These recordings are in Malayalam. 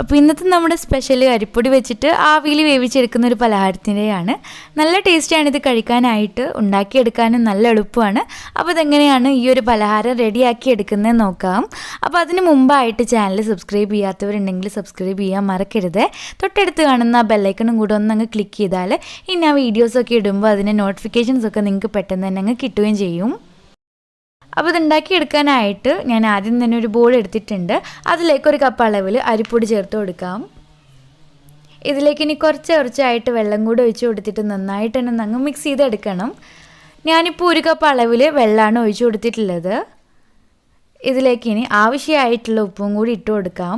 അപ്പോൾ ഇന്നത്തെ നമ്മുടെ സ്പെഷ്യൽ അരിപ്പൊടി വെച്ചിട്ട് ആവിയിൽ വേവിച്ചെടുക്കുന്ന ഒരു പലഹാരത്തിൻ്റെയാണ്. നല്ല ടേസ്റ്റിയാണ് ഇത് കഴിക്കാനായിട്ട്, ഉണ്ടാക്കിയെടുക്കാനും നല്ല എളുപ്പമാണ്. അപ്പോൾ ഇതെങ്ങനെയാണ് ഈ ഒരു പലഹാരം റെഡിയാക്കി എടുക്കുന്നതെന്ന് നോക്കാം. അപ്പോൾ അതിന് മുമ്പായിട്ട് ചാനൽ സബ്സ്ക്രൈബ് ചെയ്യാത്തവരുണ്ടെങ്കിൽ സബ്സ്ക്രൈബ് ചെയ്യാൻ മറക്കരുത്. തൊട്ടടുത്ത് കാണുന്ന ആ ബെല്ലൈക്കണും കൂടെ ഒന്നങ്ങ് ക്ലിക്ക് ചെയ്താൽ ഇനി ആ വീഡിയോസൊക്കെ ഇടുമ്പോൾ അതിൻ്റെ നോട്ടിഫിക്കേഷൻസൊക്കെ നിങ്ങൾക്ക് പെട്ടെന്ന് തന്നെ അങ്ങ് കിട്ടുകയും ചെയ്യും. അപ്പോൾ ഇതുണ്ടാക്കിയെടുക്കാനായിട്ട് ഞാൻ ആദ്യം തന്നെ ഒരു ബോൾ എടുത്തിട്ടുണ്ട്. അതിലേക്ക് ഒരു കപ്പ് അളവിൽ അരിപ്പൊടി ചേർത്ത് കൊടുക്കാം. ഇതിലേക്ക് ഇനി കുറച്ചായിട്ട് വെള്ളം കൂടെ ഒഴിച്ച് കൊടുത്തിട്ട് നന്നായിട്ട് തന്നെ അങ്ങ് മിക്സ് ചെയ്തെടുക്കണം. ഞാനിപ്പോൾ ഒരു കപ്പ് അളവിൽ വെള്ളമാണ് ഒഴിച്ച് കൊടുത്തിട്ടുള്ളത്. ഇതിലേക്ക് ഇനി ആവശ്യമായിട്ടുള്ള ഉപ്പും കൂടി ഇട്ട് കൊടുക്കാം.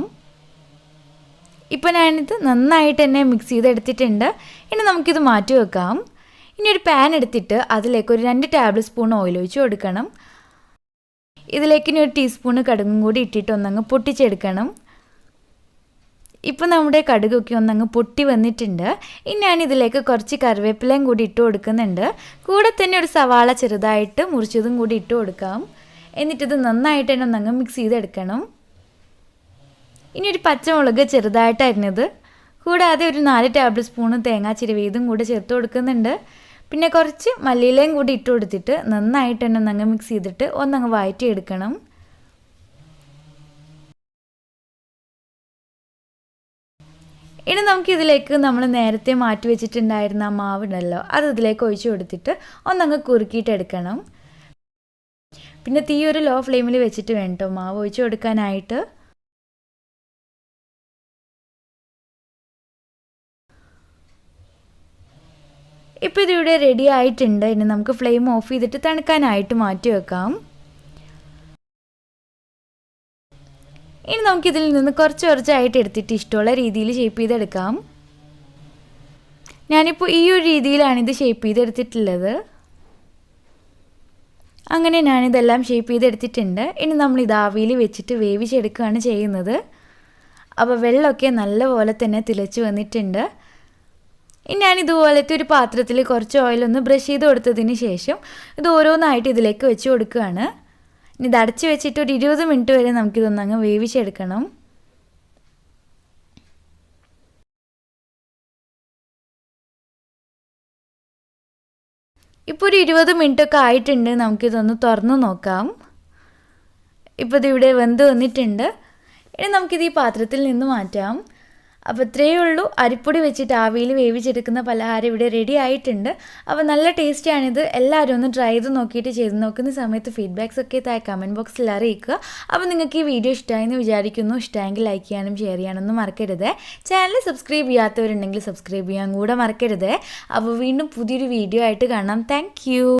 ഇപ്പോൾ ഞാനിത് നന്നായിട്ട് തന്നെ മിക്സ് ചെയ്തെടുത്തിട്ടുണ്ട്. ഇനി നമുക്കിത് മാറ്റി വെക്കാം. ഇനി ഒരു പാൻ എടുത്തിട്ട് അതിലേക്ക് ഒരു 2 ടേബിൾ സ്പൂൺ ഓയിൽ ഒഴിച്ച് കൊടുക്കണം. ഇതിലേക്ക് ഇനി 1 ടീസ്പൂൺ കടുകും കൂടി ഇട്ടിട്ട് ഒന്നങ്ങ് പൊട്ടിച്ചെടുക്കണം. ഇപ്പോൾ നമ്മുടെ കടുകൊക്കെ ഒന്നങ്ങ് പൊട്ടി വന്നിട്ടുണ്ട്. ഇനി ഞാൻ ഇതിലേക്ക് കുറച്ച് കറിവേപ്പിലയും കൂടി ഇട്ട് കൊടുക്കുന്നുണ്ട്. കൂടെ തന്നെ ഒരു സവാള ചെറുതായിട്ട് മുറിച്ചതും കൂടി ഇട്ട് കൊടുക്കാം. എന്നിട്ടിത് നന്നായിട്ട് തന്നെ ഒന്നങ്ങ് മിക്സ് ചെയ്തെടുക്കണം. ഇനി ഒരു പച്ചമുളക് ചെറുതായിട്ട് അരിഞ്ഞത്, കൂടാതെ ഒരു 4 ടേബിൾ സ്പൂൺ തേങ്ങാ ചിരവിയതും കൂടെ ചേർത്ത് കൊടുക്കുന്നുണ്ട്. പിന്നെ കുറച്ച് മല്ലിയിലയും കൂടി ഇട്ട് കൊടുത്തിട്ട് നന്നായിട്ട് തന്നെ ഒന്നങ്ങ് മിക്സ് ചെയ്തിട്ട് ഒന്നങ്ങ് വഴറ്റിയെടുക്കണം. ഇനി നമുക്കിതിലേക്ക് നമ്മൾ നേരത്തെ മാറ്റി വെച്ചിട്ടുണ്ടായിരുന്ന ആ മാവുണ്ടല്ലോ, അത് ഇതിലേക്ക് ഒഴിച്ച് കൊടുത്തിട്ട് ഒന്നങ്ങ് കുറുക്കിയിട്ടെടുക്കണം. പിന്നെ തീ ഒരു ലോ ഫ്ലെയിമിൽ വെച്ചിട്ട് വേണം മാവ് ഒഴിച്ച് കൊടുക്കാനായിട്ട്. ഇപ്പോൾ ഇതിവിടെ റെഡി ആയിട്ടുണ്ട്. ഇനി നമുക്ക് ഫ്ലെയിം ഓഫ് ചെയ്തിട്ട് തണുക്കാനായിട്ട് മാറ്റി വെക്കാം. ഇനി നമുക്കിതിൽ നിന്ന് കുറച്ചായിട്ട് എടുത്തിട്ട് ഇഷ്ടമുള്ള രീതിയിൽ ഷേപ്പ് ചെയ്തെടുക്കാം. ഞാനിപ്പോൾ ഈ ഒരു രീതിയിലാണ് ഇത് ഷേപ്പ് ചെയ്തെടുത്തിട്ടുള്ളത്. അങ്ങനെ ഞാനിതെല്ലാം ഷേപ്പ് ചെയ്തെടുത്തിട്ടുണ്ട്. ഇനി നമ്മളിത് ആവിയിൽ വെച്ചിട്ട് വേവിച്ചെടുക്കുകയാണ് ചെയ്യുന്നത്. അപ്പോൾ വെള്ളമൊക്കെ നല്ലപോലെ തന്നെ തിളച്ച് വന്നിട്ടുണ്ട്. ഇനി ഞാനിതുപോലത്തെ ഒരു പാത്രത്തിൽ കുറച്ച് ഓയിലൊന്ന് ബ്രഷ് ചെയ്ത് കൊടുത്തതിന് ശേഷം ഇത് ഓരോന്നായിട്ട് ഇതിലേക്ക് വെച്ച് കൊടുക്കുകയാണ്. ഇനി ഇത് അടച്ച് വെച്ചിട്ട് ഒരു 20 മിനിറ്റ് വരെ നമുക്കിതൊന്നങ്ങ് വേവിച്ചെടുക്കണം. ഇപ്പോൾ ഒരു 20 മിനിറ്റൊക്കെ ആയിട്ടുണ്ട്. നമുക്കിതൊന്ന് തുറന്ന് നോക്കാം. ഇപ്പോൾ ഇതിവിടെ വെന്ത് വന്നിട്ടുണ്ട്. ഇനി നമുക്കിത് ഈ പാത്രത്തിൽ നിന്ന് മാറ്റാം. അപ്പോൾ ഇത്രയേ ഉള്ളൂ. അരിപ്പൊടി വെച്ചിട്ട് ആവിയിൽ വേവിച്ചെടുക്കുന്ന പലഹാരം ഇവിടെ റെഡി ആയിട്ടുണ്ട്. അപ്പോൾ നല്ല ടേസ്റ്റിയാണിത്. എല്ലാവരും ഒന്ന് ട്രൈ ചെയ്ത് നോക്കിയിട്ട് ചെയ്ത് നോക്കുന്ന സമയത്ത് ഫീഡ്ബാക്സ് ഒക്കെ താഴെ കമൻറ്റ് ബോക്സിൽ അറിയിക്കുക. അപ്പോൾ നിങ്ങൾക്ക് ഈ വീഡിയോ ഇഷ്ടമായെന്ന് വിചാരിക്കുന്നു. ഇഷ്ടമെങ്കിൽ ലൈക്ക് ചെയ്യാനും ഷെയർ ചെയ്യാനൊന്നും മറക്കരുത്. ചാനൽ സബ്സ്ക്രൈബ് ചെയ്യാത്തവരുണ്ടെങ്കിൽ സബ്സ്ക്രൈബ് ചെയ്യാൻ കൂടെ മറക്കരുത്. അപ്പോൾ വീണ്ടും പുതിയൊരു വീഡിയോ ആയിട്ട് കാണാം. താങ്ക്